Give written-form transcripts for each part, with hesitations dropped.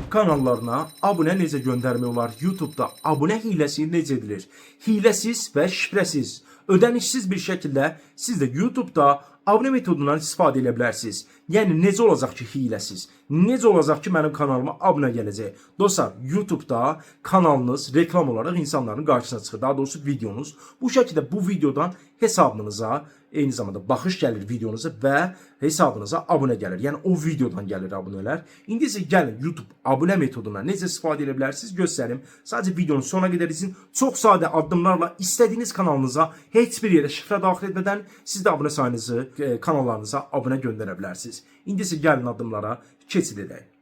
YouTube kanallarına abunə necə göndərmək olar? YouTube'da abunə hiləsi necə edilir? Hiləsiz və şifrəsiz, ödənişsiz bir şəkildə siz də YouTube'da abunə metodundan istifadə edə bilərsiniz. Yəni necə olacaq ki hiləsiz? Necə olacaq ki mənim kanalıma abunə gələcək? Dostlar, YouTube'da kanalınız reklam olaraq insanların qarşısına çıxır. Daha doğrusu videonuz. Bu şəkildə bu videodan hesabınıza eyni zamanda baxış gəlir videonuza və hesabınıza abunə gəlir. Yəni o videodan gəlir abunələr. İndi isə gəlin YouTube abunə metodundan necə istifadə edə bilərsiniz göstərim. Sadəcə videonun sonuna qədər izin. Çox sadə addımlarla istədiyiniz kanalınıza heç bir yerə şifrə daxil etmədən siz də abunə sayınızı, kanallarınıza abunə göndərə bilərsiniz. İndi isə gəlin addımlara keçid edək.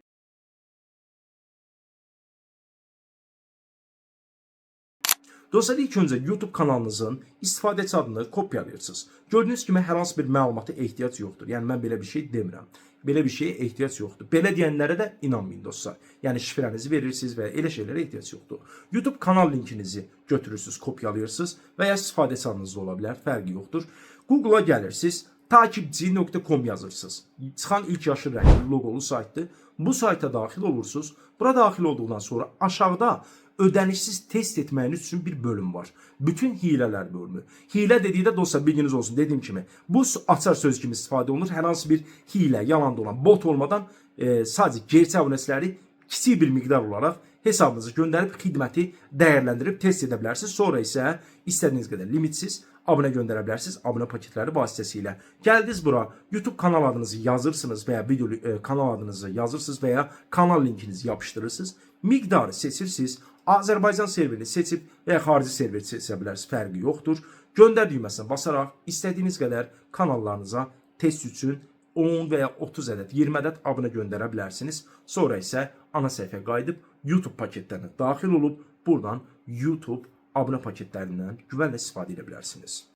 Dostlar, ilk öncə YouTube kanalınızın istifadəçi adını kopyalayırsınız. Gördüyünüz kimi hər hansı bir məlumata ehtiyac yoxdur. Yəni mən belə bir şey demirəm. Belə bir şeye ehtiyac yoxdur. Belə deyənlərə də inanmayın dostlar. Yəni şifrənizi verirsiniz və elə şeylərə ehtiyac yoxdur. YouTube kanal linkinizi götürürsünüz, kopyalayırsınız və ya istifadəçi adınız da ola bilər, fərqi yoxdur. Google'a gəlirsiniz, takipçi.com yazırsınız. Çıxan ilk yaşıl rəngli loqolu saytdır. Bu sayta daxil olursunuz. Bura daxil olduqdan sonra aşağıda ödənişsiz test etməyiniz üçün bir bölüm var. Bütün hilələr bölümü. Hilə dedikdə dostlar bilginiz olsun, dediyim kimi bu açar söz kimi istifadə olunur. Hər hansı bir hilə, yalan dolan, bot olmadan sadəcə gerçək abunəçiləri kiçik bir miqdar olaraq hesabınızı göndərib xidməti dəyərləndirib test edə bilərsiniz. Sonra isə istədiyiniz qədər limitsiz abunə göndərə bilərsiniz abunə paketləri vasitəsilə. Gəldiniz bura, YouTube kanal adınızı yazırsınız və ya video kanal adınızı yazırsınız və ya kanal linkinizi yapışdırırsınız. Miqdarı seçirsiniz. Azərbaycan serverini seçib və ya xarici serveri seçə bilərsiniz, fərqi yoxdur. Göndər düyməsinə basaraq istədiyiniz qədər kanallarınıza test üçün 10 və ya 30 ədəd, 20 ədəd abunə göndərə bilərsiniz. Sonra isə ana səhifəyə qayıdıb YouTube paketlərinə daxil olub buradan YouTube abunə paketlərindən güvənlə istifadə edə bilərsiniz.